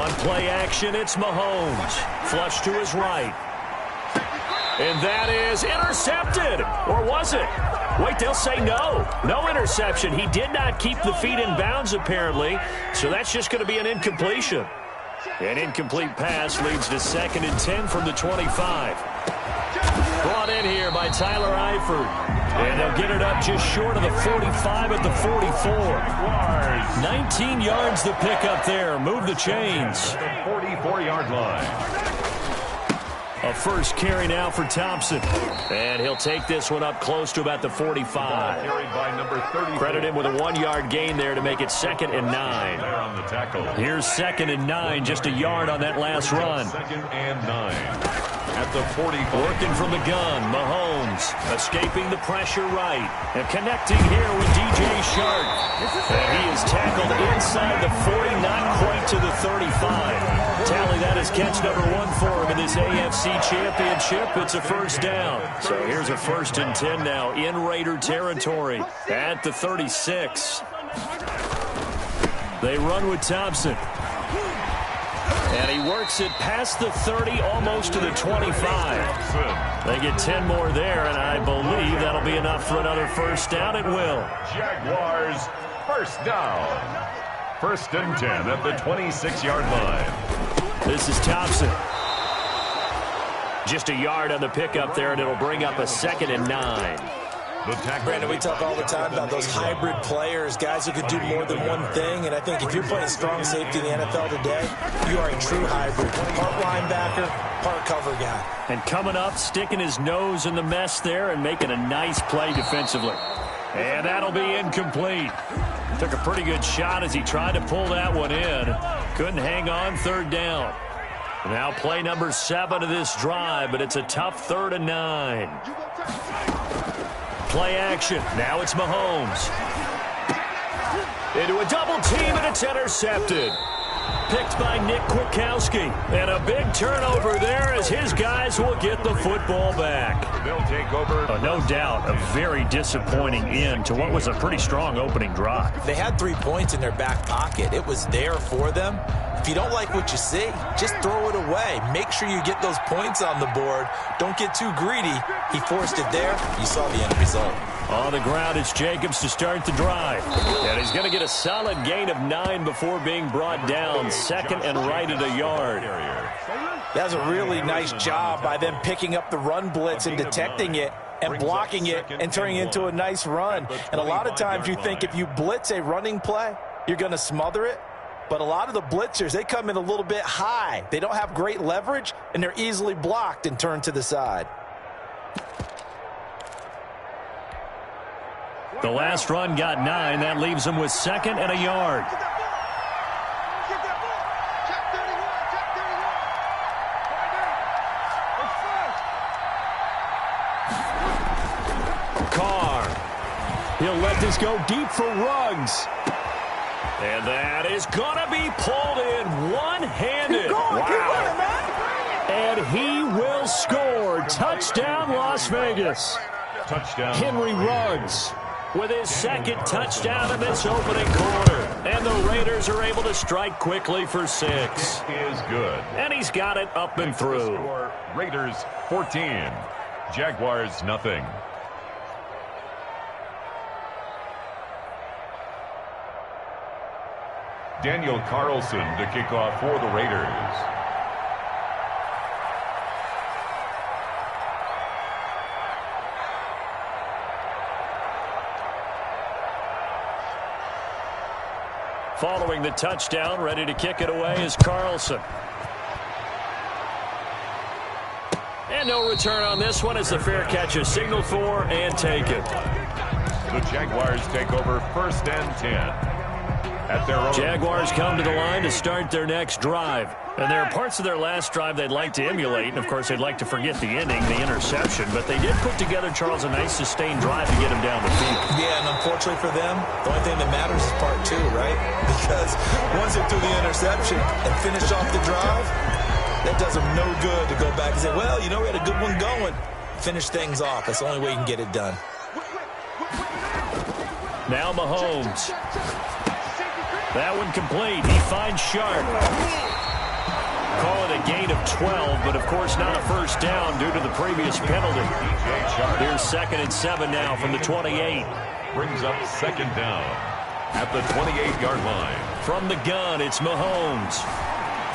On play action, it's Mahomes. Flush to his right. And that is intercepted. Or was it? Wait, they'll say no. No interception. He did not keep the feet in bounds, apparently. So that's just going to be an incompletion. An incomplete pass leads to 2nd and 10 from the 25. Brought in here by Tyler Eifert. And they'll get it up just short of the 45 at the 44. 19 yards the pick up there. Move the chains. The 44-yard line. A first carry now for Thompson. And he'll take this one up close to about the 45. Carried by number 30. Credit him with a 1-yard gain there to make it 2nd and 9. There on the tackle. Here's 2nd and 9, just a yard on that last run. 2nd and 9. At the 40. Working from the gun, Mahomes escaping the pressure right. And connecting here with DJ Shark. And he is tackled inside the 40, not quite to the 35. Tally, that is catch number 1 for him in this AFC Championship. It's a first down. So here's a 1st and 10 now in Raider territory at the 36. They run with Thompson. And he works it past the 30, almost to the 25. They get 10 more there, and I believe that'll be enough for another first down. It will. Jaguars first down. 1st and 10 at the 26-yard line. This is Thompson. Just a yard on the pickup there, and it'll bring up a 2nd and 9. Brandon, we talk all the time about those hybrid players, guys who could do more than one thing, and I think if you're playing strong safety in the NFL today, you are a true hybrid. Part linebacker, part cover guy. And coming up, sticking his nose in the mess there and making a nice play defensively. And that'll be incomplete. Took a pretty good shot as he tried to pull that one in. Couldn't hang on, 3rd down. Now play number 7 of this drive, but it's a tough 3rd and 9. Play action. Now it's Mahomes. Into a double team, and it's intercepted. Picked by Nick Kwiatkowski. And a big turnover there as his guys will get the football back. They'll take over. No doubt, a very disappointing end to what was a pretty strong opening drive. They had 3 points in their back pocket. It was there for them. If you don't like what you see, just throw it away. Make sure you get those points on the board. Don't get too greedy. He forced it there. You saw the end result. On the ground, it's Jacobs to start the drive. And he's going to get a solid gain of 9 before being brought down. 2nd and right at a yard. That was a really nice job by them picking up the run blitz and detecting it and blocking it and turning it into a nice run. And a lot of times you think if you blitz a running play, you're going to smother it. But a lot of the blitzers, they come in a little bit high. They don't have great leverage, and they're easily blocked and turned to the side. The last run got 9. That leaves him with 2nd and a yard. Carr. He'll let this go deep for Ruggs. And that is going to be pulled in one-handed. Wow. And he will score. Touchdown, Las Vegas. Touchdown. Henry Ruggs with his 2nd touchdown in this opening quarter. And the Raiders are able to strike quickly for 6. Is good. And he's got it up and through. Raiders 14. Jaguars nothing. Daniel Carlson to kick off for the Raiders. Following the touchdown, ready to kick it away is Carlson. And no return on this one as the fair catch is signaled for and taken. The Jaguars take over 1st and 10. At their own. Jaguars come to the line to start their next drive. And there are parts of their last drive they'd like to emulate. And, of course, they'd like to forget the ending, the interception. But they did put together, Charles, a nice sustained drive to get him down the field. Yeah, and unfortunately for them, the only thing that matters is part 2, right? Because once they threw the interception and finished off the drive, that does them no good to go back and say, well, you know, we had a good one going. Finish things off. That's the only way you can get it done. Now Mahomes. That one complete. He finds Sharp. Call it a gain of 12, but of course not a first down due to the previous penalty. Here's 2nd and 7 now from the 28. Brings up 2nd down at the 28-yard line. From the gun, it's Mahomes.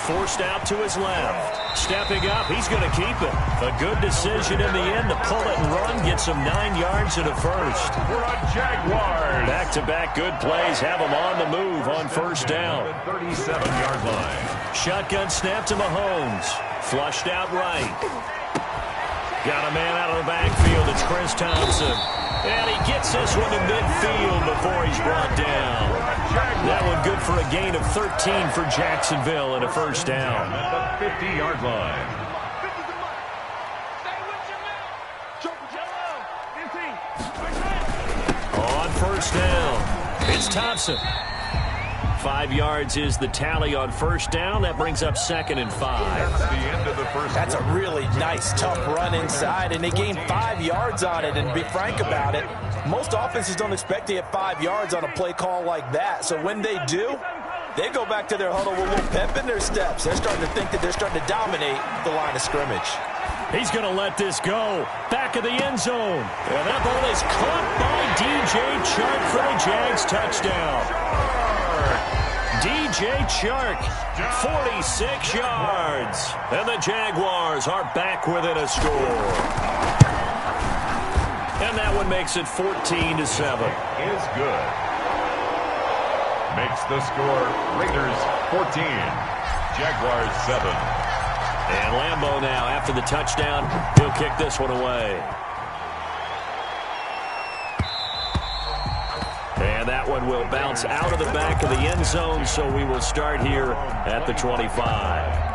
Forced out to his left. Stepping up, he's going to keep it. A good decision in the end to pull it and run. Gets him 9 yards and a first. We're on Jaguars. Back-to-back good plays have him on the move on first down. 37-yard line. Shotgun snap to Mahomes. Flushed out right. Got a man out of the backfield. It's Chris Thompson. And he gets this one to midfield before he's brought down. That one good for a gain of 13 for Jacksonville and a first down. At the 50-yard line. On first down, it's Thompson. 5 yards is the tally on first down. That brings up 2nd and 5. That's the end of the first. That's a really nice, tough run inside, and they gained 5 yards on it. And to be frank about it, most offenses don't expect to get 5 yards on a play call like that. So when they do, they go back to their huddle with a little pep in their steps. They're starting to think that they're starting to dominate the line of scrimmage. He's going to let this go. Back of the end zone. And that ball is caught by DJ Chark for the Jags touchdown. DJ Chark, 46 yards. And the Jaguars are back within a score. And that one makes it 14-7. Is good. Makes the score Raiders 14, Jaguars 7. And Lambeau now, after the touchdown, he'll kick this one away. And that one will bounce out of the back of the end zone, so we will start here at the 25.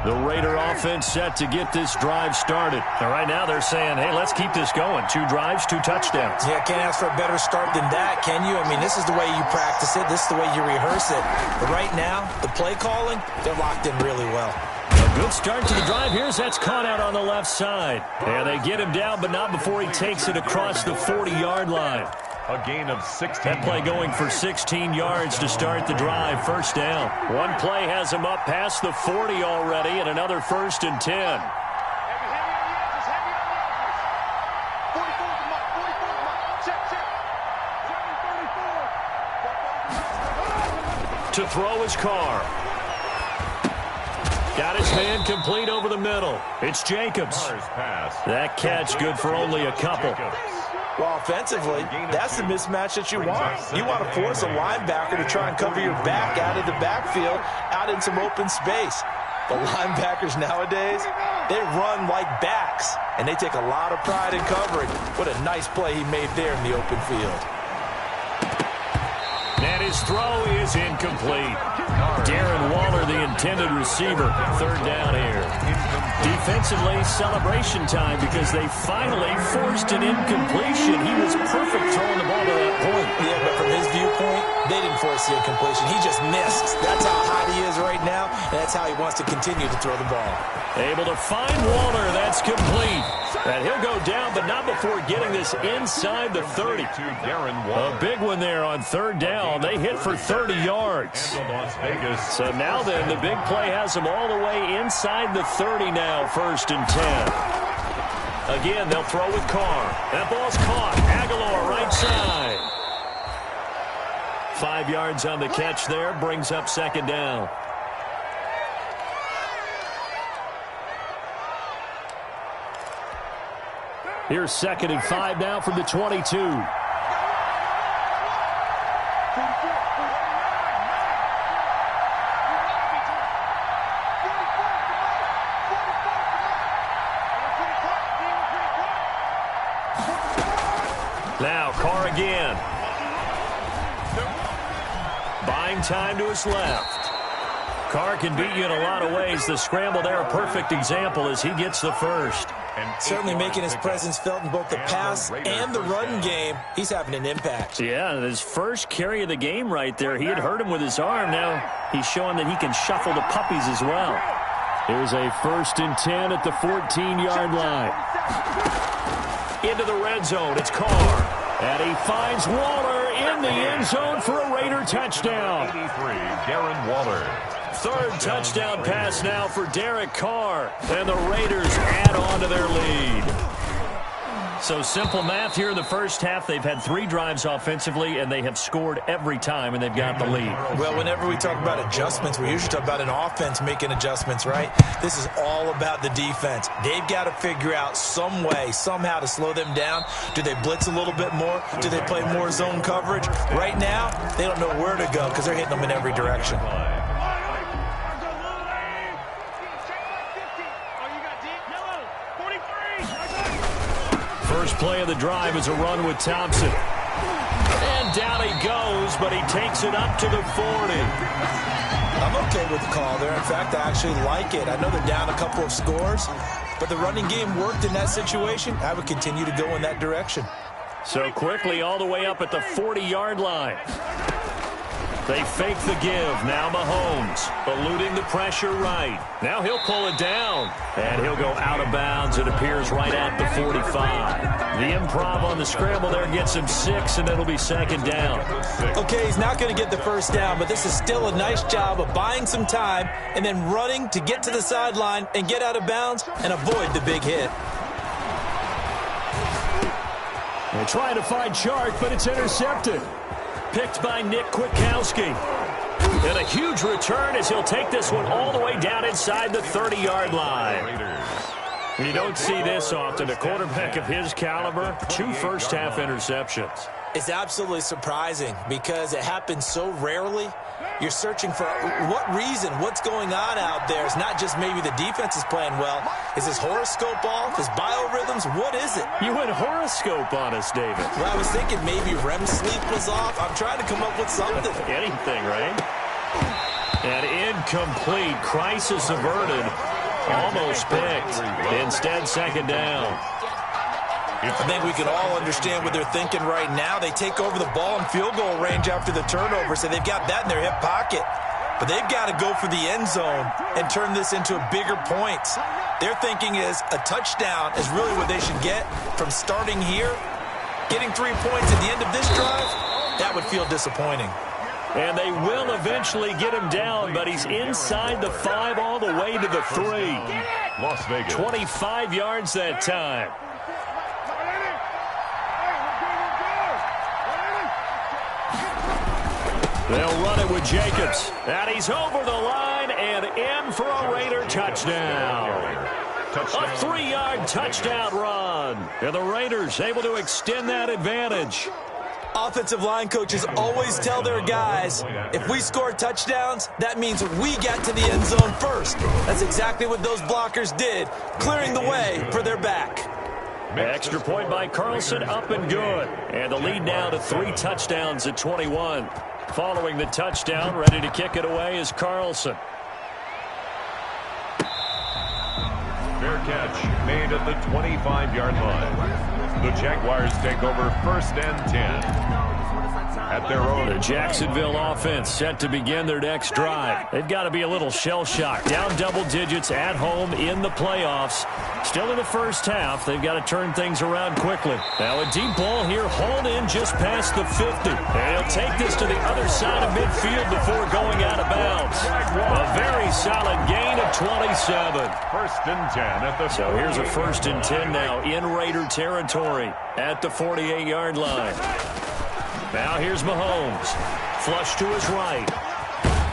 The Raider offense set to get this drive started. And right now they're saying, hey, let's keep this going. 2 drives, 2 touchdowns. Yeah, can't ask for a better start than that, can you? I mean, this is the way you practice it. This is the way you rehearse it. But right now, the play calling, they're locked in really well. A good start to the drive. Here's that's caught out on the left side. And they get him down, but not before he takes it across the 40-yard line. A gain of 16. That play going for 16 yards to start the drive. First down. One play has him up past the 40 already, and another 1st and 10. To throw his car. Got his man complete over the middle. It's Jacobs. That catch good for only a couple. Well, offensively, that's the mismatch that you want. You want to force a linebacker to try and cover your back out of the backfield, out in some open space. The linebackers nowadays, they run like backs, and they take a lot of pride in covering. What a nice play he made there in the open field. And his throw is incomplete. Darren Waller, the intended receiver. 3rd down here. Defensively, celebration time because they finally forced an incompletion. He was perfect throwing the ball to that point. Yeah, but from his viewpoint, they didn't force the incompletion. He just missed. That's how hot he is right now, and that's how he wants to continue to throw the ball. Able to find Waller. That's complete. And he'll go down, but not before getting this inside the 30. A big one there on 3rd down. They hit for 30 yards. So now then, the big play has them all the way inside the 30 now, 1st and 10. Again, they'll throw with Carr. That ball's caught. Aguilar right side. 5 yards on the catch there, brings up 2nd down. Here's 2nd and 5 now from the 22. Now Carr again. Buying time to his left. Carr can beat you in a lot of ways. The scramble there, a perfect example as he gets the first. Certainly making his presence felt in both the pass and the run game. He's having an impact. Yeah, his first carry of the game right there. He had hurt him with his arm. Now he's showing that he can shuffle the puppies as well. Here's a 1st and 10 at the 14-yard line. Into the red zone. It's Carr. And he finds Waller in the end zone for a Raider touchdown. 83, Darren Waller. Third touchdown pass now for Derek Carr. And the Raiders add on to their lead. So simple math here in the first half. They've had 3 drives offensively, and they have scored every time, and they've got the lead. Well, whenever we talk about adjustments, we usually talk about an offense making adjustments, right? This is all about the defense. They've got to figure out some way, somehow to slow them down. Do they blitz a little bit more? Do they play more zone coverage? Right now, they don't know where to go because they're hitting them in every direction. First play of the drive is a run with Thompson. And down he goes, but he takes it up to the 40. I'm okay with the call there. In fact, I actually like it. I know they're down a couple of scores, but the running game worked in that situation. I would continue to go in that direction. So quickly all the way up at the 40-yard line. They fake the give. Now Mahomes eluding the pressure right. Now he'll pull it down. And he'll go out of bounds. It appears right at the 45. The improv on the scramble there gets him 6, and it'll be second down. Okay, he's not going to get the first down, but this is still a nice job of buying some time and then running to get to the sideline and get out of bounds and avoid the big hit. They're trying to find Chark, but it's intercepted. Picked by Nick Kwiatkowski. And a huge return as he'll take this one all the way down inside the 30-yard line. You don't see this often. A quarterback of his caliber, 2 first-half interceptions. It's absolutely surprising because it happens so rarely. You're searching for what reason, what's going on out there. It's not just maybe the defense is playing well. Is his horoscope off? His biorhythms? What is it? You went horoscope on us, David. Well, I was thinking maybe REM sleep was off. I'm trying to come up with something. Anything, right? And incomplete. Crisis averted. Almost picked. Instead, second down. I think we can all understand what they're thinking right now. They take over the ball in field goal range after the turnover, so they've got that in their hip pocket. But they've got to go for the end zone and turn this into a bigger points. Their thinking is a touchdown is really what they should get from starting here. Getting 3 points at the end of this drive, that would feel disappointing. And they will eventually get him down, but he's inside the 5 all the way to the 3. Las Vegas. 25 yards that time. They'll run it with Jacobs. And he's over the line and in for a Raider touchdown. A 3-yard touchdown run. And the Raiders able to extend that advantage. Offensive line coaches always tell their guys, if we score touchdowns, that means we got to the end zone first. That's exactly what those blockers did, clearing the way for their back. Extra point by Carlson, up and good. And the lead now to 3 touchdowns at 21. Following the touchdown, ready to kick it away is Carlson. Fair catch made at the 25-yard line. The Jaguars take over 1st and 10. At their own. The Jacksonville offense set to begin their next drive. They've got to be a little shell-shocked. Down double digits at home in the playoffs. Still in the first half. They've got to turn things around quickly. Now a deep ball here hauled in just past the 50. And he'll take this to the other side of midfield before going out of bounds. A very solid gain of 27. 1st and 10 at the. So here's a 1st and 10 now in Raider territory at the 48-yard line. Now here's Mahomes. Flush to his right.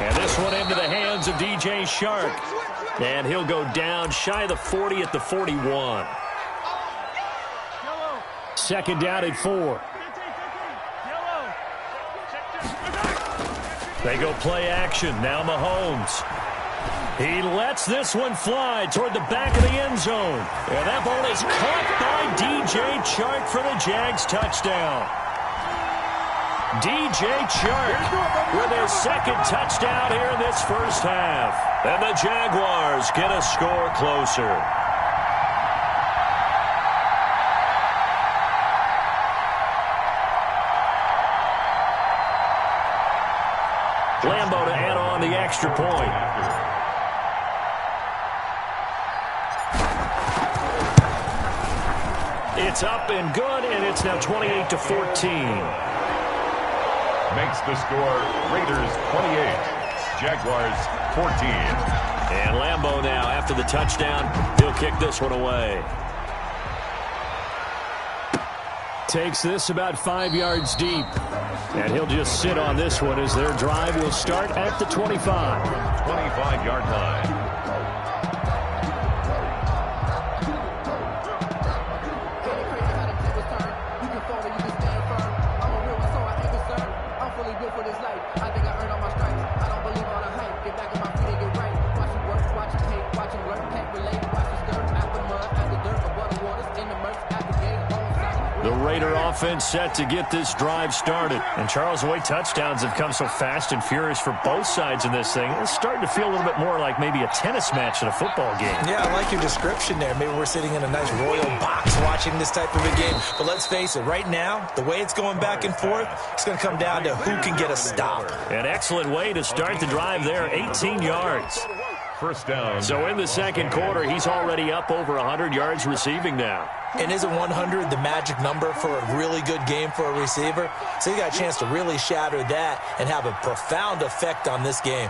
And this one into the hands of DJ Chark. And he'll go down shy of the 40 at the 41. Second down at 4. They go play action. Now Mahomes. He lets this one fly toward the back of the end zone. And that ball is caught by DJ Chark for the Jags touchdown. DJ Chark with his second touchdown here in this first half. And the Jaguars get a score closer. Lambo to add on the extra point. It's up and good, and it's now 28-14. Makes the score Raiders 28, Jaguars 14. And Lambeau now, after the touchdown, he'll kick this one away. Takes this about 5 yards deep. And he'll just sit on this one as their drive will start at the 25. 25-yard line. Offense set to get this drive started. And Charles, the way touchdowns have come so fast and furious for both sides in this thing, it's starting to feel a little bit more like maybe a tennis match in a football game. Yeah, I like your description there. Maybe we're sitting in a nice royal box watching this type of a game. But let's face it, right now, the way it's going back and forth, it's going to come down to who can get a stop. An excellent way to start the drive there, 18 yards. First down. So in the second quarter, he's already up over 100 yards receiving now. And isn't 100 the magic number for a really good game for a receiver? So you got a chance to really shatter that and have a profound effect on this game.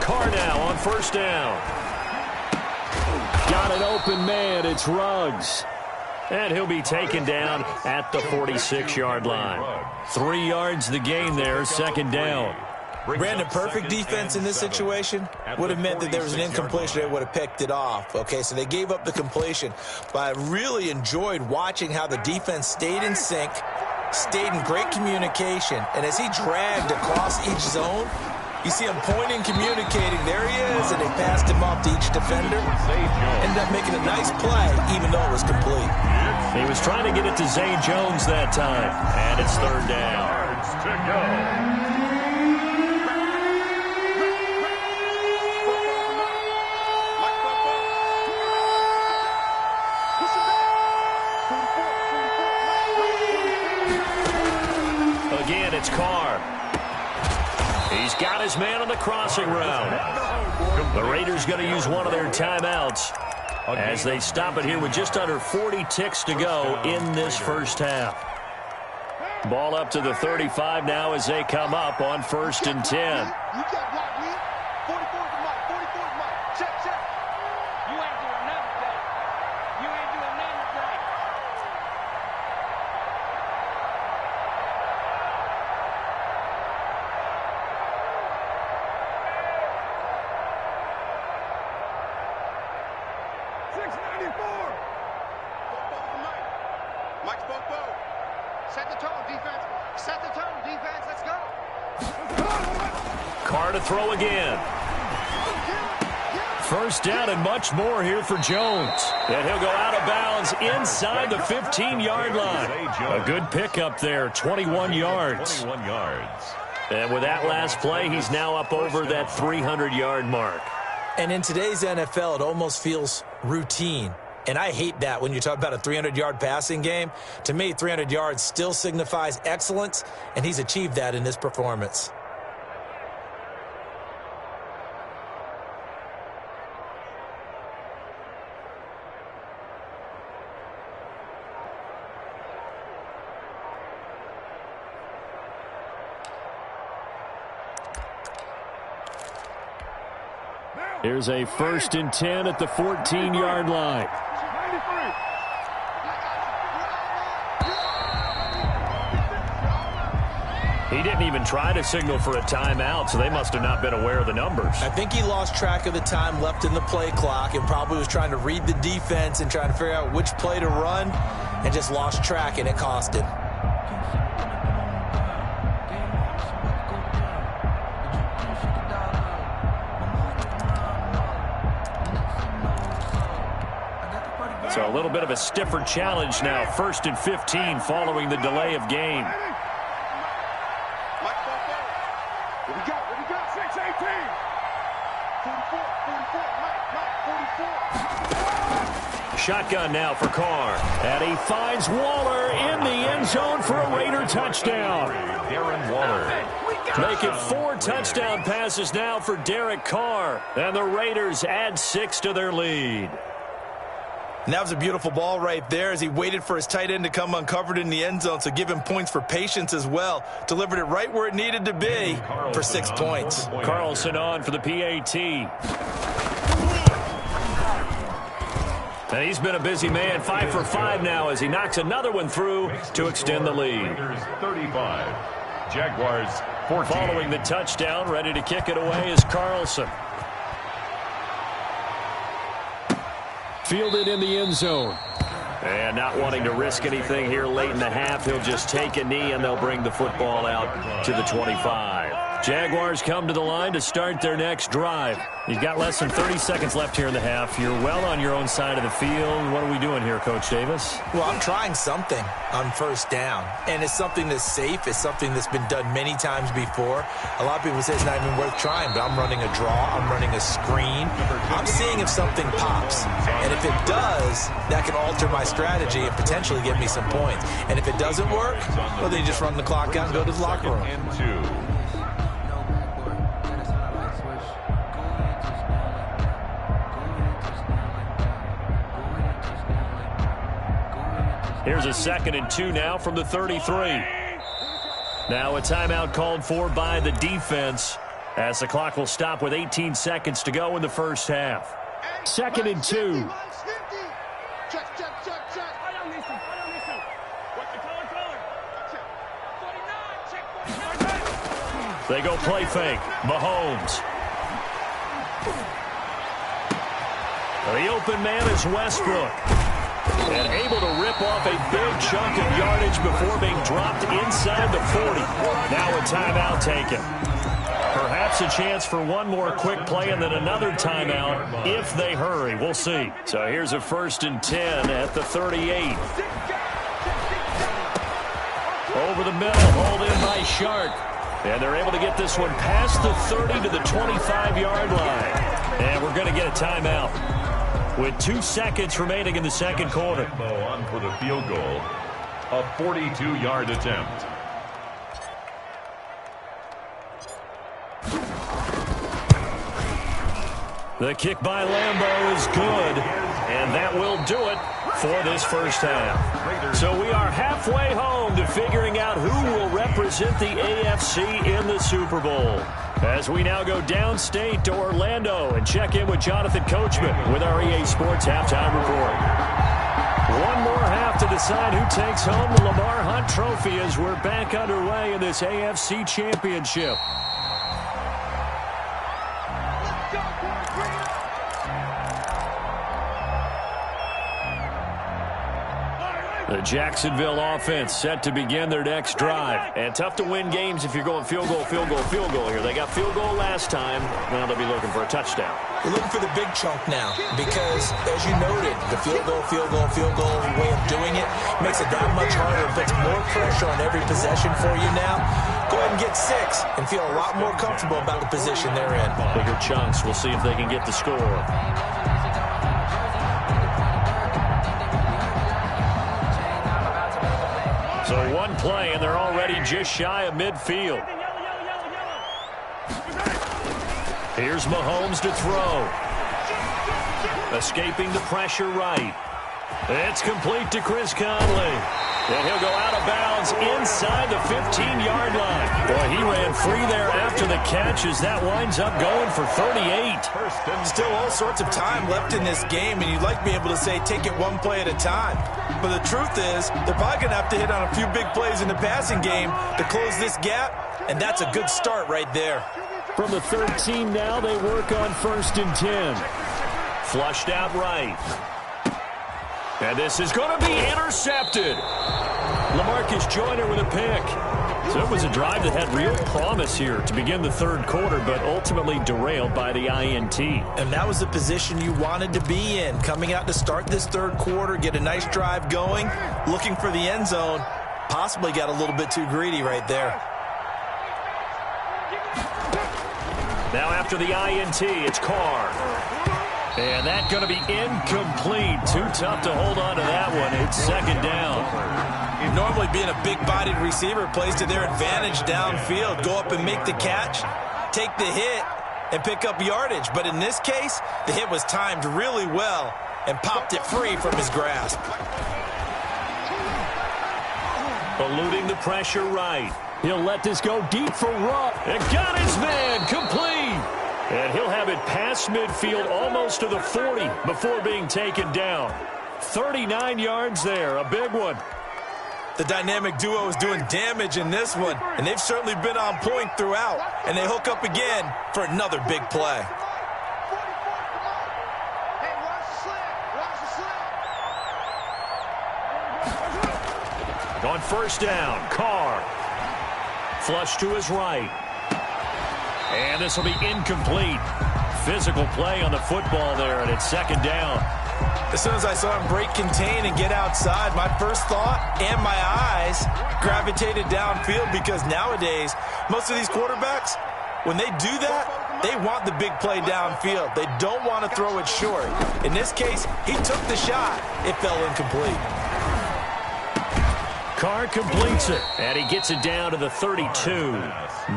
Carr now on first down. Got an open man. It's Ruggs. And he'll be taken down at the 46-yard line. 3 yards the gain there, second down. Brandon, perfect defense in this situation would have meant that there was an incompletion. They would have picked it off. Okay, so they gave up the completion. But I really enjoyed watching how the defense stayed in sync, stayed in great communication. And as he dragged across each zone, you see him pointing, communicating. There he is, and they passed him off to each defender. Ended up making a nice play, even though it was complete. He was trying to get it to Zay Jones that time, and it's third down. Again, it's Carr. He's got his man on the crossing route. The Raiders going to use one of their timeouts as they stop it here with just under 40 ticks to go in this first half. Ball up to the 35 now as they come up on 1st and 10. Carr to throw again. First down and much more here for Jones. And he'll go out of bounds inside the 15-yard line. A good pickup there, 21 yards. 21 yards. And with that last play, he's now up over that 300-yard mark. And in today's NFL, it almost feels routine. And I hate that when you talk about a 300-yard passing game. To me, 300 yards still signifies excellence, and he's achieved that in this performance. Here's a 1st and 10 at the 14-yard line. He didn't even try to signal for a timeout, so they must have not been aware of the numbers. I think he lost track of the time left in the play clock and probably was trying to read the defense and trying to figure out which play to run and just lost track, and it cost him. So a little bit of a stiffer challenge now. 1st and 15 following the delay of game. shotgun now for Carr. And he finds Waller in the end zone for a Raider touchdown. Darren Waller. Make it 4 touchdown passes now for Derek Carr. And the Raiders add 6 to their lead. And that was a beautiful ball right there as he waited for his tight end to come uncovered in the end zone, so give him points for patience as well. Delivered it right where it needed to be for 6 points. Carlson on for the PAT. And he's been a busy man, 5 for 5 now as he knocks another one through to extend the lead. 35. Jaguars 14. Following the touchdown, ready to kick it away is Carlson. Fielded in the end zone. And not wanting to risk anything here late in the half, he'll just take a knee and they'll bring the football out to the 25. Jaguars come to the line to start their next drive. You've got less than 30 seconds left here in the half. You're well on your own side of the field. What are we doing here, Coach Davis? Well, I'm trying something on first down, and it's something that's safe. It's something that's been done many times before. A lot of people say it's not even worth trying, but I'm running a draw. I'm running a screen. I'm seeing if something pops, and if it does, that can alter my strategy and potentially get me some points. And if it doesn't work, well, then you just run the clock out and go to the locker room. And 2. Here's a 2nd and 2 now from the 33. Now a timeout called for by the defense as the clock will stop with 18 seconds to go in the first half. 2nd and 2. They go play fake. Mahomes. The open man is Westbrook. And able to rip off a big chunk of yardage before being dropped inside the 40. Now a timeout taken. Perhaps a chance for one more quick play and then another timeout if they hurry. We'll see. So here's a 1st and 10 at the 38. Over the middle, hauled in by Shark. And they're able to get this one past the 30 to the 25-yard line. And we're going to get a timeout with 2 seconds remaining in the second quarter. On for the field goal, a 42-yard attempt. The kick by Lambeau is good, and that will do it for this first half. So we are halfway home to figuring out who will represent the AFC in the Super Bowl. As we now go downstate to Orlando and check in with Jonathan Coachman with our EA Sports Halftime Report. One more half to decide who takes home the Lamar Hunt Trophy as we're back underway in this AFC Championship. The Jacksonville offense set to begin their next drive. And tough to win games if you're going field goal, field goal, field goal here. They got field goal last time. Now they'll be looking for a touchdown. We're looking for the big chunk now because, as you noted, the field goal, field goal, field goal way of doing it makes it that much harder. It puts more pressure on every possession for you now. Go ahead and get 6 and feel a lot more comfortable about the position they're in. Bigger chunks. We'll see if they can get the score. So one play, and they're already just shy of midfield. Here's Mahomes to throw. Escaping the pressure right. It's complete to Chris Conley. And he'll go out of bounds inside the 15-yard line. Boy, he ran free there after the catch as that winds up going for 38. Still all sorts of time left in this game, and you'd like to be able to say take it one play at a time. But the truth is, they're probably going to have to hit on a few big plays in the passing game to close this gap, and that's a good start right there. From the 13 now, they work on 1st and 10. Flushed out right. And this is going to be intercepted. LaMarcus Joyner with a pick. So it was a drive that had real promise here to begin the third quarter, but ultimately derailed by the INT. And that was the position you wanted to be in, coming out to start this third quarter, get a nice drive going, looking for the end zone. Possibly got a little bit too greedy right there. Now after the INT, it's Carr. And that's going to be incomplete. Too tough to hold on to that one. It's second down. Normally being a big-bodied receiver plays to their advantage downfield. Go up and make the catch, take the hit, and pick up yardage. But in this case, the hit was timed really well and popped it free from his grasp. Eluding the pressure right. He'll let this go deep for Rupp. And got his man complete. And he'll have it past midfield almost to the 40 before being taken down. 39 yards there, a big one. The dynamic duo is doing damage in this one, and they've certainly been on point throughout. And they hook up again for another big play. On first down, Carr. Flush to his right. And this will be incomplete. Physical play on the football there, and it's second down. As soon as I saw him break contain and get outside, my first thought and my eyes gravitated downfield, because nowadays, most of these quarterbacks, when they do that, they want the big play downfield. They don't want to throw it short. In this case, he took the shot. It fell incomplete. Carr completes it, and he gets it down to the 32.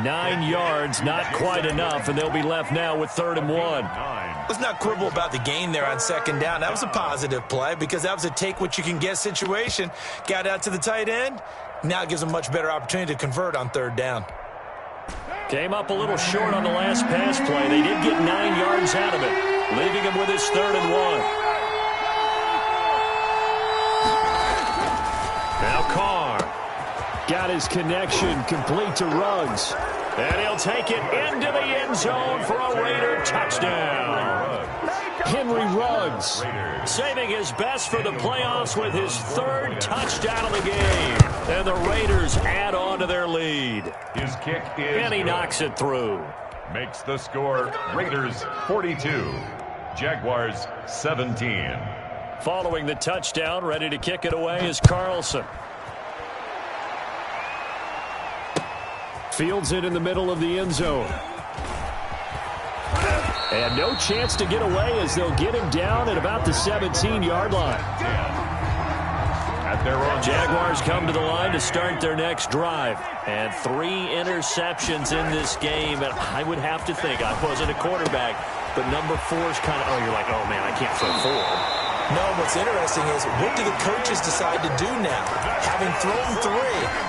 9 yards, not quite enough, and they'll be left now with 3rd and 1. Let's not quibble about the gain there on second down. That was a positive play because that was a take-what-you-can-get situation. Got out to the tight end. Now it gives them a much better opportunity to convert on 3rd down. Came up a little short on the last pass play. They did get 9 yards out of it, leaving him with his 3rd and 1. Now Carr got his connection complete to Ruggs. And he'll take it into the end zone for a Raider touchdown. Henry Ruggs saving his best for the playoffs with his 3rd touchdown of the game. And the Raiders add on to their lead. His kick is and he knocks it through. Makes the score Raiders 42, Jaguars 17. Following the touchdown, ready to kick it away is Carlson. Fields it in the middle of the end zone. And no chance to get away as they'll get him down at about the 17-yard line. At their own Jaguars come to the line to start their next drive. And 3 interceptions in this game. And I would have to think, I wasn't a quarterback, but number 4 is kind of, oh, you're like, oh, man, I can't throw 4. No, what's interesting is, what do the coaches decide to do now? Having thrown 3,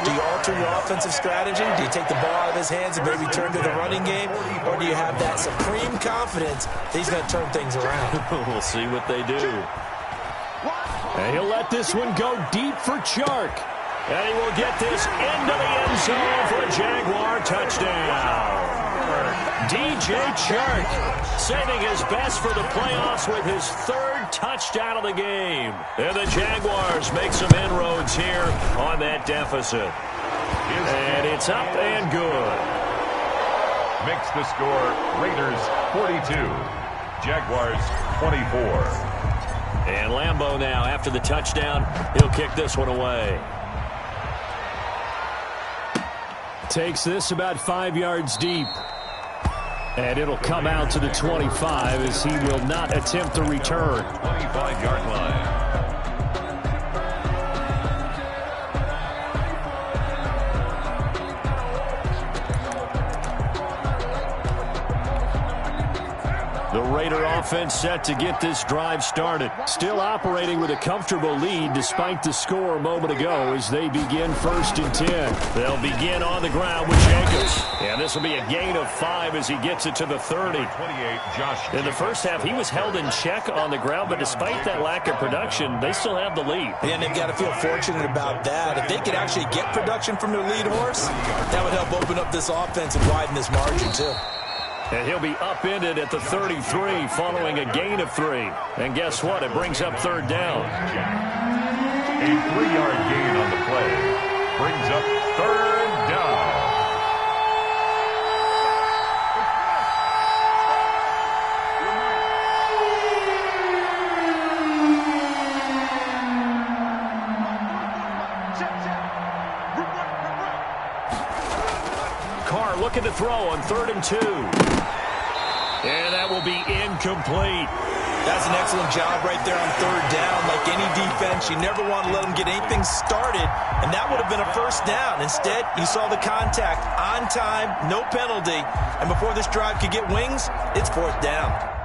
do you alter your offensive strategy? Do you take the ball out of his hands and maybe turn to the running game? Or do you have that supreme confidence that he's going to turn things around? We'll see what they do. And he'll let this one go deep for Chark. And he will get this into the end zone for a Jaguar touchdown. DJ Chark saving his best for the playoffs with his 3rd touchdown of the game. And the Jaguars make some inroads here on that deficit. And it's up and good. Makes the score Raiders 42, Jaguars 24. And Lambeau now, after the touchdown, he'll kick this one away. Takes this about 5 yards deep. And it'll come out to the 25 as he will not attempt the return. 25-yard line. The Raider offense set to get this drive started. Still operating with a comfortable lead despite the score a moment ago as they begin 1st and 10. They'll begin on the ground with Jacobs. And this will be a gain of 5 as he gets it to the 30. 28, Josh. In the first half, he was held in check on the ground, but despite that lack of production, they still have the lead. And they've got to feel fortunate about that. If they could actually get production from their lead horse, that would help open up this offense and widen this margin too. And he'll be upended at the 33 following a gain of 3. And guess what? It brings up 3rd down. A 3-yard gain on the play brings up 3rd down. Carr looking to throw on 3rd and 2. And that will be incomplete. That's an excellent job right there on third down. Like any defense, you never want to let them get anything started, and that would have been a first down. Instead, you saw the contact on time, no penalty, and before this drive could get wings, it's fourth down.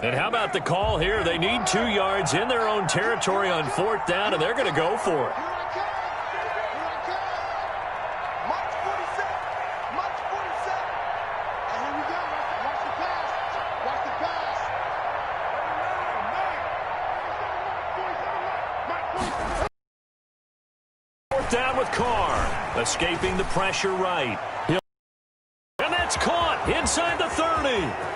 And how about the call here? They need 2 yards in their own territory on fourth down, and they're going to go for it. Fourth down with Carr, escaping the pressure right. And that's caught inside the 30.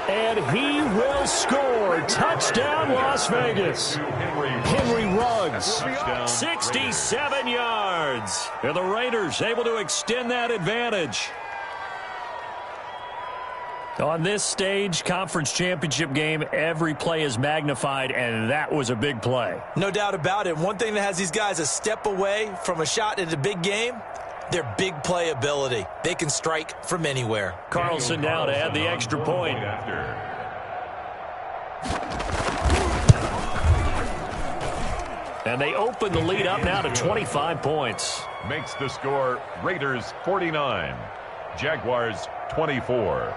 And he will score. Touchdown, Las Vegas. Henry Ruggs, 67 yards. And the Raiders able to extend that advantage. On this stage, conference championship game, every play is magnified, and that was a big play. No doubt about it. One thing that has these guys a step away from a shot at a big game, their big play ability. They can strike from anywhere. Carlson now to add the extra point. And they open the lead up now to 25 points. Makes the score Raiders 49, Jaguars 24.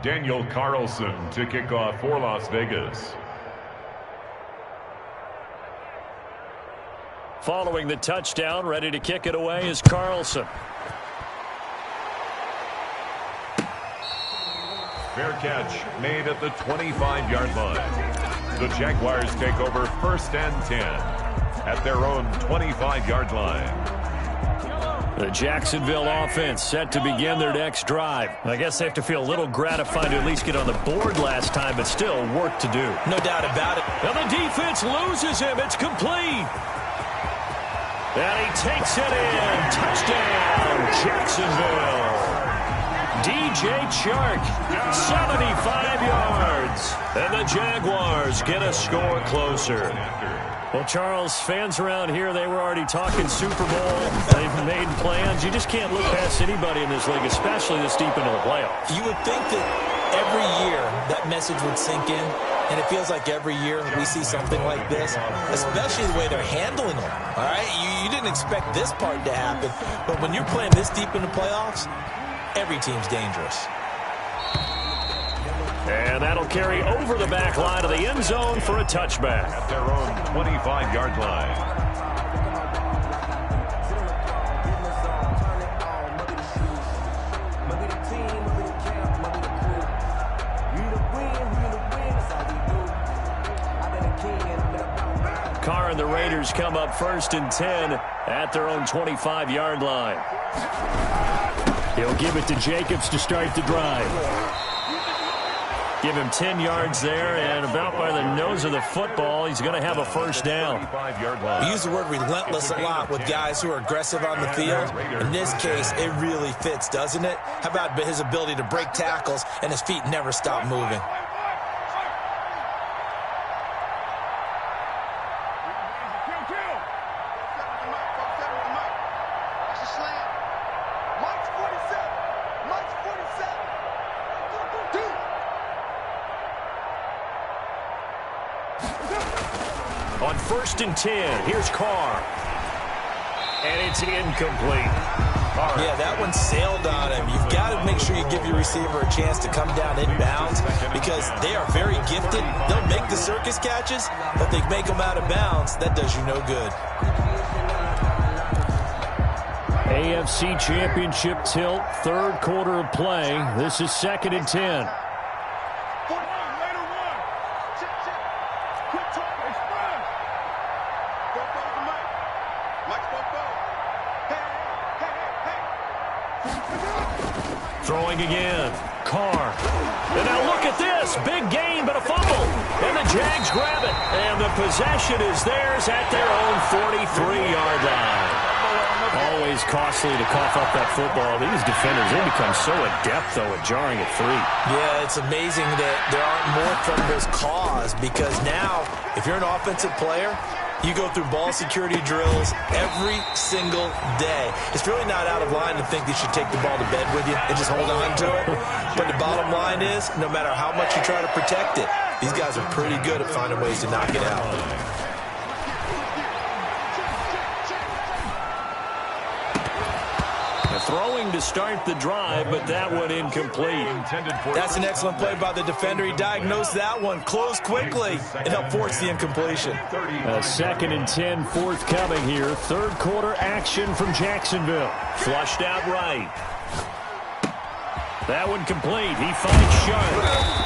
Daniel Carlson to kick off for Las Vegas. Following the touchdown, ready to kick it away is Carlson. Fair catch made at the 25-yard line. The Jaguars take over first and 10 at their own 25-yard line. The Jacksonville offense set to begin their next drive. I guess they have to feel a little gratified to at least get on the board last time, but still work to do. No doubt about it. And the defense loses him. It's complete. And he takes it in. Touchdown, Jacksonville. DJ Chark, 75 yards. And the Jaguars get a score closer. Well, Charles, fans around here, they were already talking Super Bowl. They've made plans. You just can't look past anybody in this league, especially this deep into the playoffs. You would think that every year that message would sink in, and it feels like every year we see something like this, especially the way they're handling them. All right, you didn't expect this part to happen, but when you're playing this deep in the playoffs, every team's dangerous. And that'll carry over the back line of the end zone for a touchback. At their own 25-yard line. Carr and the Raiders come up first and 10 at their own 25-yard line. He'll give it to Jacobs to start the drive. Give him 10 yards there, and about by the nose of the football, he's going to have a first down. We use the word relentless a lot with guys who are aggressive on the field. In this case, it really fits, doesn't it? How about his ability to break tackles and his feet never stop moving? On 1st and 10. Here's Carr. And it's incomplete. Yeah, that one sailed on him. You've got to make sure you give your receiver a chance to come down inbounds because they are very gifted. They'll make the circus catches, but they make them out of bounds. That does you no good. AFC Championship tilt, 3rd quarter of play. This is 2nd and 10. Throwing again. Carr. And now look at this. Big gain, but a fumble. And the Jags grab it. And the possession is theirs at their own 43-yard line. Always costly to cough up that football. These defenders, they become so adept, though, at jarring at 3. Yeah, it's amazing that there aren't more fumbles caused because now, if you're an offensive player, you go through ball security drills every single day. It's really not out of line to think you should take the ball to bed with you and just hold on to it. But the bottom line is, no matter how much you try to protect it, these guys are pretty good at finding ways to knock it out. Throwing to start the drive, but that one incomplete. That's an excellent play by the defender. He diagnosed that one, closed quickly, and helped force the incompletion. 2nd and 10 forthcoming here. 3rd quarter action from Jacksonville. Flushed out right. That one complete. He finds Sharp.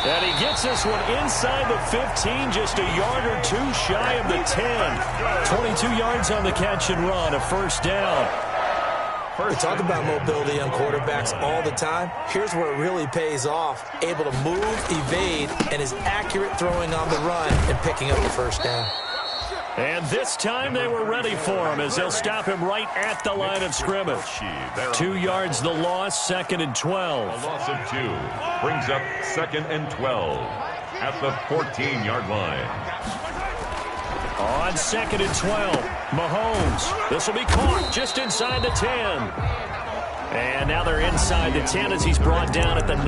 And he gets this one inside the 15, just a yard or 2 shy of the 10. 22 yards on the catch and run, a 1st down. We talk about mobility on quarterbacks all the time. Here's where it really pays off. Able to move, evade, and is accurate throwing on the run and picking up the 1st down. And this time they were ready for him as they'll stop him right at the line of scrimmage. 2 yards the loss, 2nd and 12. A loss of 2 brings up 2nd and 12 at the 14-yard line. On 2nd and 12, Mahomes. This will be caught just inside the 10. And now they're inside the 10 as he's brought down at the 9.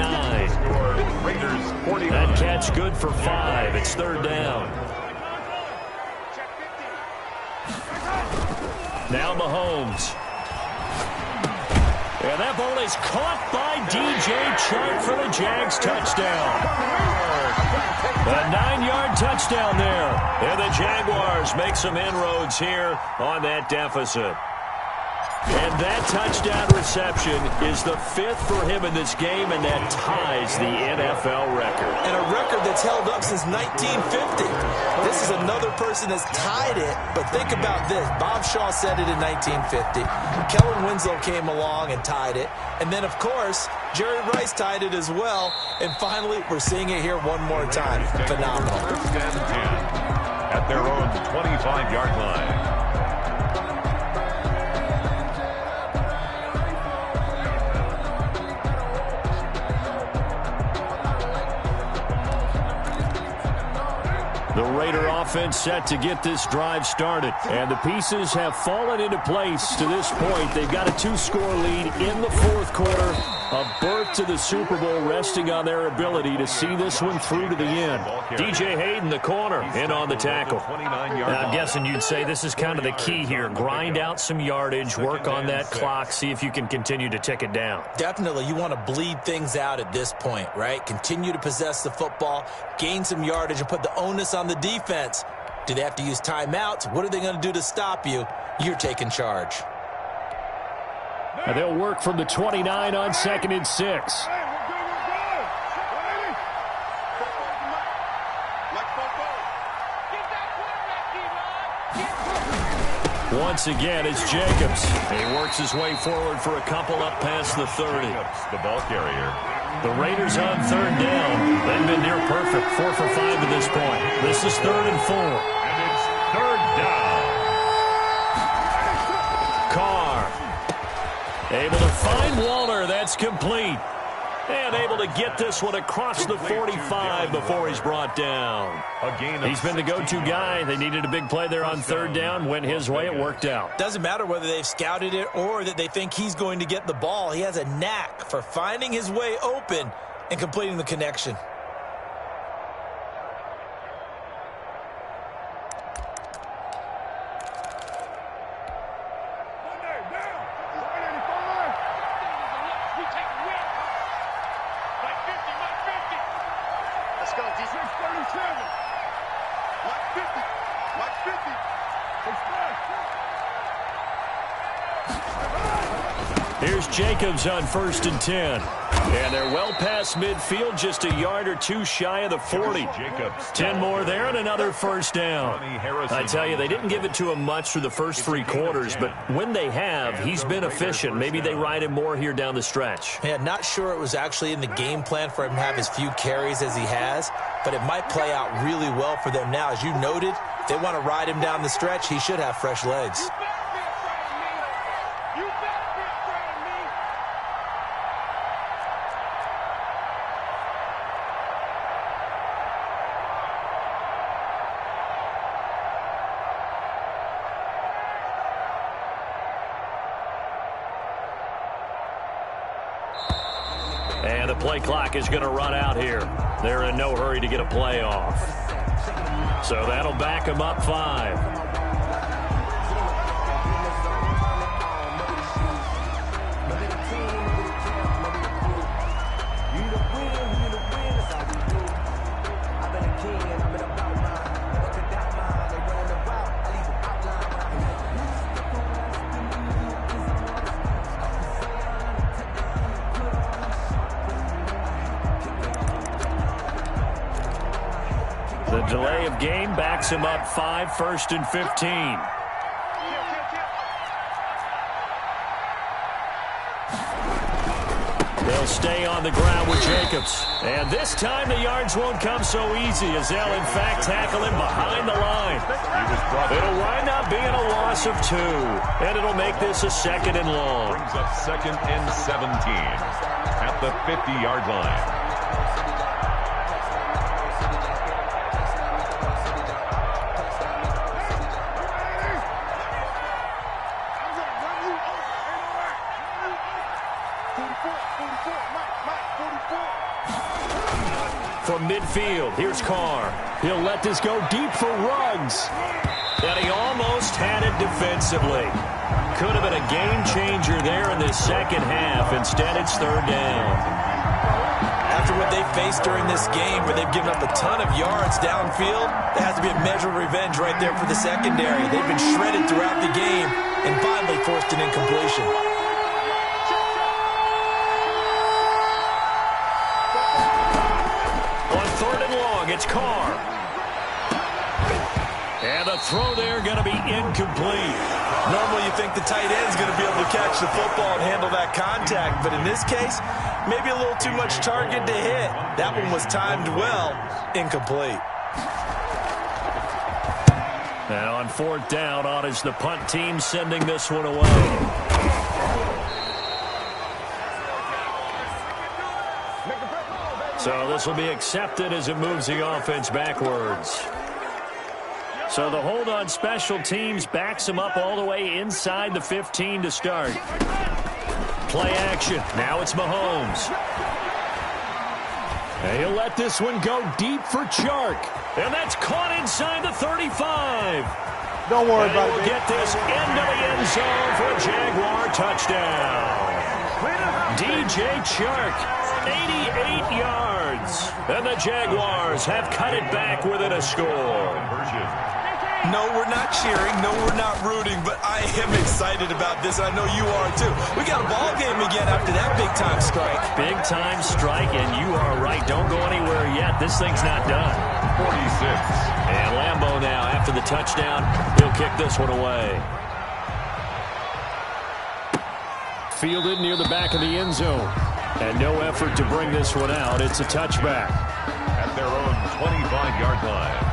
That catch good for 5. It's 3rd down. Now Mahomes. And that ball is caught by DJ Chark for the Jags touchdown. A 9-yard touchdown there. And the Jaguars make some inroads here on that deficit. And that touchdown reception is the 5th for him in this game, and that ties the NFL record. And a record that's held up since 1950. This is another person that's tied it, but think about this. Bob Shaw said it in 1950. Kellen Winslow came along and tied it. And then, of course, Jerry Rice tied it as well. And finally, we're seeing it here one more time. Phenomenal. 1st and 10 at their own 25-yard line. The Raider offense set to get this drive started. And the pieces have fallen into place to this point. They've got a 2-score lead in the 4th quarter. A berth to the Super Bowl resting on their ability to see this one through to the end. DJ Hayden, the corner, in on the tackle. I'm guessing you'd say this is kind of the key here. Grind out some yardage, work on that clock, see if you can continue to tick it down. Definitely, you want to bleed things out at this point, right? Continue to possess the football, gain some yardage, and put the onus on the defense. Do they have to use timeouts? What are they going to do to stop you? You're taking charge. And they'll work from the 29 on 2nd and 6. Once again, it's Jacobs. He works his way forward for a couple up past the 30. The ball carrier. The Raiders on 3rd down. They've been near perfect. 4 for 5 to this point. This is 3rd and 4. And it's 3rd down. Carr. Able to find Waller. That's complete. And able to get this one across the 45 before he's brought down. He's been the go-to guy. They needed a big play there on 3rd down. Went his way. It worked out. Doesn't matter whether they've scouted it or that they think he's going to get the ball. He has a knack for finding his way open and completing the connection. Here's Jacobs on 1st and 10. And they're well past midfield, just a yard or two shy of the 40. 10 more there and another first down. I tell you, they didn't give it to him much through the first 3 quarters, but when they have, he's been efficient. Maybe they ride him more here down the stretch. Yeah, not sure it was actually in the game plan for him to have as few carries as he has, but it might play out really well for them now. As you noted, if they want to ride him down the stretch, he should have fresh legs. And the play clock is going to run out here. They're in no hurry to get a play off. So that'll back them up 5. The delay of game backs him up 5, 1st and 15. They'll stay on the ground with Jacobs. And this time the yards won't come so easy as they'll in fact tackle him behind the line. It'll wind up being a loss of 2. And it'll make this a 2nd and long. Brings up 2nd and 17 at the 50-yard line. From midfield, here's Carr. He'll let this go deep for Ruggs. And he almost had it defensively. Could have been a game changer there in this second half. Instead, it's 3rd down. After what they faced during this game, where they've given up a ton of yards downfield, there has to be a measure of revenge right there for the secondary. They've been shredded throughout the game and finally forced an incompletion. It's Carr. And the throw there going to be incomplete. Normally you think the tight end's going to be able to catch the football and handle that contact, but in this case, maybe a little too much target to hit. That one was timed well. Incomplete. And on 4th down, on is the punt team sending this one away. So this will be accepted as it moves the offense backwards. So the hold on special teams backs him up all the way inside the 15 to start. Play action. Now it's Mahomes. And he'll let this one go deep for Chark. And that's caught inside the 35. Don't worry about it. We'll get this into the end zone for a Jaguar touchdown. DJ Chark, 88 yards. And the Jaguars have cut it back within a score. No, we're not cheering. No, we're not rooting. But I am excited about this. I know you are, too. We got a ball game again after that big-time strike. Big-time strike, and you are right. Don't go anywhere yet. This thing's not done. 46. And Lambeau now, after the touchdown, he'll kick this one away. Fielded near the back of the end zone. And no effort to bring this one out. It's a touchback. At their own 25-yard line.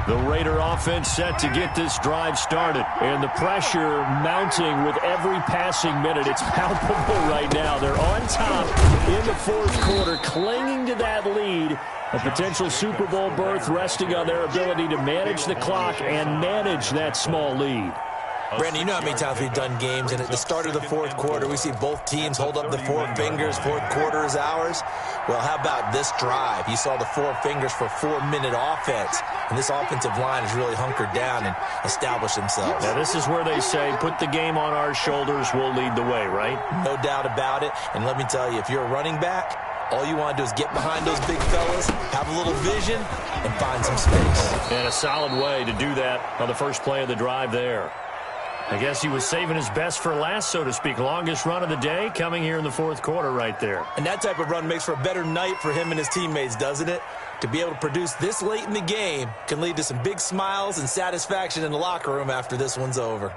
The Raider offense set to get this drive started. And the pressure mounting with every passing minute. It's palpable right now. They're on top in the 4th quarter, clinging to that lead. A potential Super Bowl berth resting on their ability to manage the clock and manage that small lead. Brandon, you know how many times we've done games, and at the start of the 4th quarter, we see both teams hold up the 4 fingers, 4th quarter is ours. Well, how about this drive? You saw the 4 fingers for 4-minute offense, and this offensive line has really hunkered down and established themselves. Now, this is where they say, put the game on our shoulders, we'll lead the way, right? No doubt about it, and let me tell you, if you're a running back, all you want to do is get behind those big fellas, have a little vision, and find some space. And a solid way to do that on the first play of the drive there. I guess he was saving his best for last, so to speak. Longest run of the day coming here in the fourth quarter right there. And that type of run makes for a better night for him and his teammates, doesn't it? To be able to produce this late in the game can lead to some big smiles and satisfaction in the locker room after this one's over.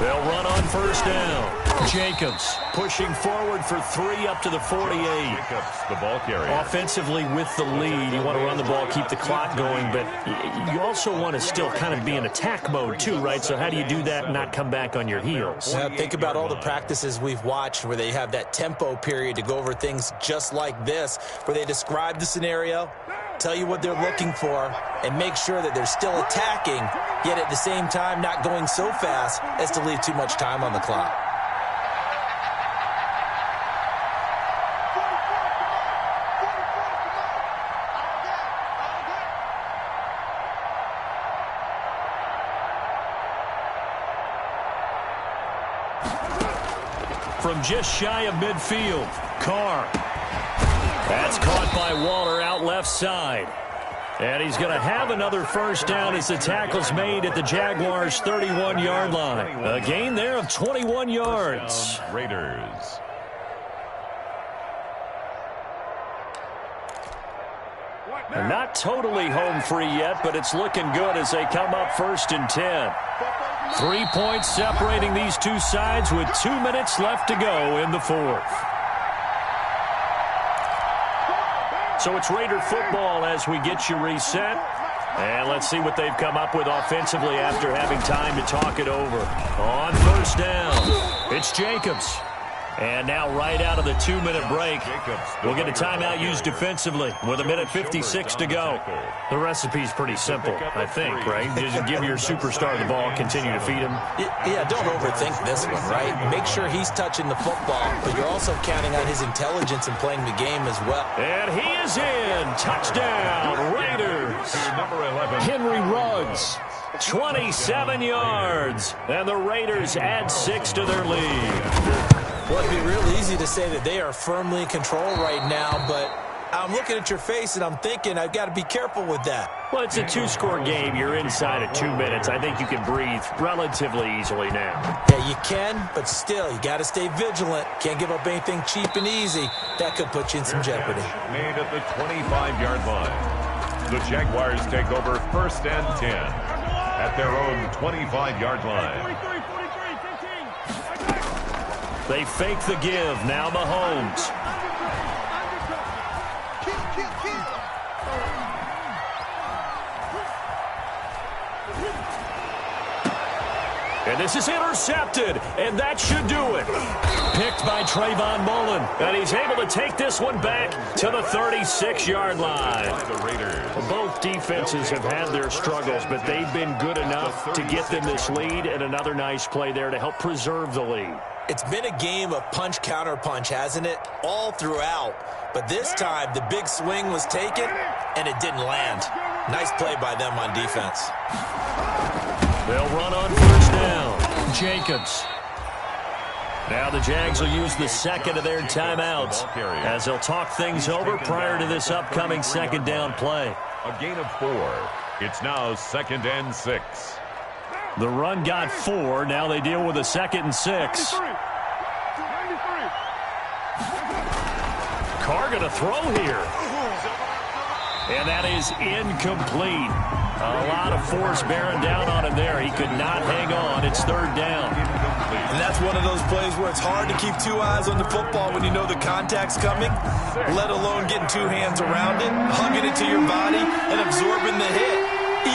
They'll run on first down. Jacobs pushing forward for 3 up to the 48. Jacobs, the ball carrier. Offensively with the lead, you want to run the ball, keep the clock going, but you also want to still kind of be in attack mode too, right? So how do you do that and not come back on your heels? Now, think about all the practices we've watched where they have that tempo period to go over things just like this, where they describe the scenario, tell you what they're looking for, and make sure that they're still attacking, yet at the same time not going so fast as to leave too much time on the clock. From just shy of midfield, Carr. That's caught by Waller out left side. And he's going to have another first down as the tackle's made at the Jaguars' 31-yard line. A gain there of 21 yards. Raiders. They're not totally home free yet, but it's looking good as they come up 1st and 10. 3 points separating these two sides with 2 minutes left to go in the fourth. So it's Raider football as we get you reset. And let's see what they've come up with offensively after having time to talk it over. On first down, it's Jacobs. And now right out of the 2-minute break, we'll get a timeout used defensively with 1:56 to go. The recipe's pretty simple, I think, right? Just give your superstar the ball, continue to feed him. Yeah, don't overthink this one, right? Make sure he's touching the football, but you're also counting on his intelligence in playing the game as well. And he is in. Touchdown, Raiders. Number 11. Henry Ruggs, 27 yards. And the Raiders add 6 to their lead. Well, it'd be real easy to say that they are firmly in control right now, but I'm looking at your face and I'm thinking I've got to be careful with that. Well, it's a 2-score game. You're inside of 2 minutes. I think you can breathe relatively easily now. Yeah, you can, but still, you got to stay vigilant. Can't give up anything cheap and easy. That could put you in some jeopardy. Made at the 25-yard line. The Jaguars take over 1st and 10 at their own 25-yard line. They fake the give. Now Mahomes. And this is intercepted, and that should do it. Picked by Trayvon Mullen, and he's able to take this one back to the 36-yard line. Well, both defenses have had their struggles, but they've been good enough to get them this lead, and another nice play there to help preserve the lead. It's been a game of punch-counter-punch, hasn't it? All throughout. But this time, the big swing was taken, and it didn't land. Nice play by them on defense. They'll run on first down. Jacobs. Now the Jags will use the second of their timeouts as they'll talk things over prior to this upcoming second down play. A gain of 4. It's now 2nd and 6. The run got 4. Now they deal with a 2nd and 6. Carr going to throw here. And that is incomplete. A lot of force bearing down on him there. He could not hang on. It's 3rd down. And that's one of those plays where it's hard to keep 2 eyes on the football when you know the contact's coming, let alone getting 2 hands around it, hugging it to your body, and absorbing the hit,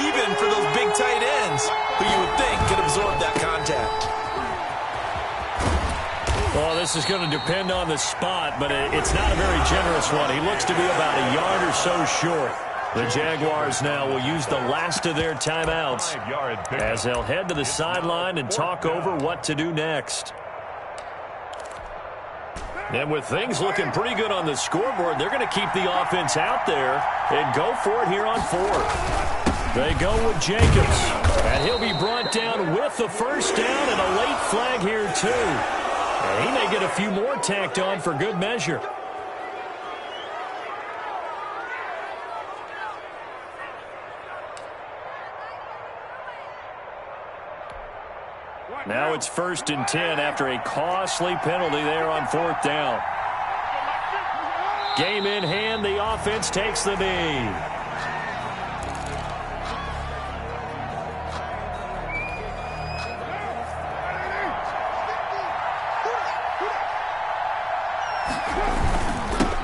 even for those big tight ends who you would think could absorb that contact. Well, this is going to depend on the spot, but it's not a very generous one. He looks to be about a yard or so short. The Jaguars now will use the last of their timeouts as they'll head to the sideline and talk over what to do next. And with things looking pretty good on the scoreboard, they're going to keep the offense out there and go for it here on 4th. They go with Jacobs. And he'll be brought down with the first down and a late flag here, too. And he may get a few more tacked on for good measure. Now it's 1st and 10 after a costly penalty there on 4th down. Game in hand, the offense takes the knee.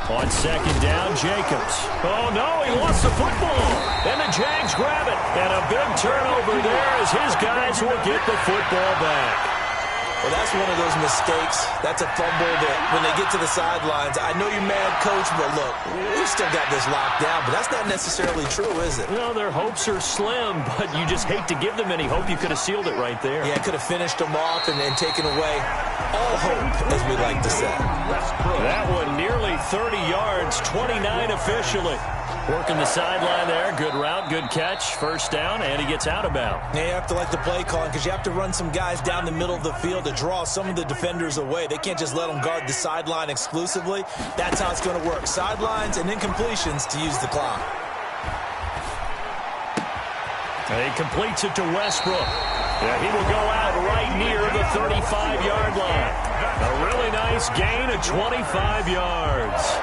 On 2nd down, Jacobs. Oh, no, he lost the football. And the Jags grab it. And a big turnover there as his guys will get the football back. Well, that's one of those mistakes. That's a fumble that when they get to the sidelines, I know you're mad, Coach, but look, we've still got this locked down, but that's not necessarily true, is it? No, their hopes are slim, but you just hate to give them any hope. You could have sealed it right there. Yeah, could have finished them off and taken away all hope, as we like to say. That one nearly 30 yards, 29 officially. Working the sideline there. Good route, good catch. First down, and he gets out of bounds. Yeah, you have to like the play calling because you have to run some guys down the middle of the field to draw some of the defenders away. They can't just let them guard the sideline exclusively. That's how it's going to work. Sidelines and then completions to use the clock. And he completes it to Westbrook. Yeah, he will go out right near the 35-yard line. A really nice gain of 25 yards.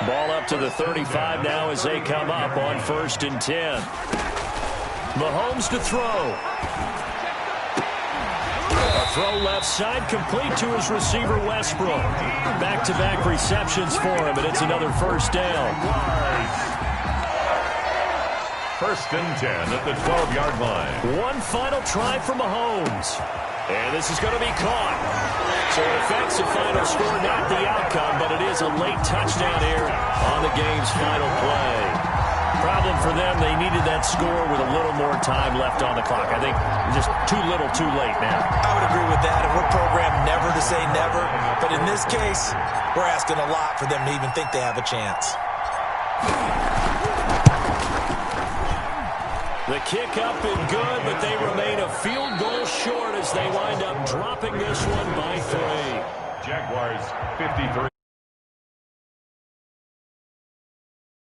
Ball up to the 35 now as they come up on 1st and 10. Mahomes to throw. A throw left side complete to his receiver Westbrook. Back-to-back receptions for him, and it's another first down. 1st and 10 at the 12-yard line. One final try for Mahomes. And this is going to be caught. So it affects the final score, not the outcome, but it is a late touchdown here on the game's final play. Problem for them, they needed that score with a little more time left on the clock. I think just too little, too late now. I would agree with that, and we're programmed never to say never. But in this case, we're asking a lot for them to even think they have a chance. The kick up and good, but they remain a field goal short as they wind up dropping this one by 3. Jaguars 53.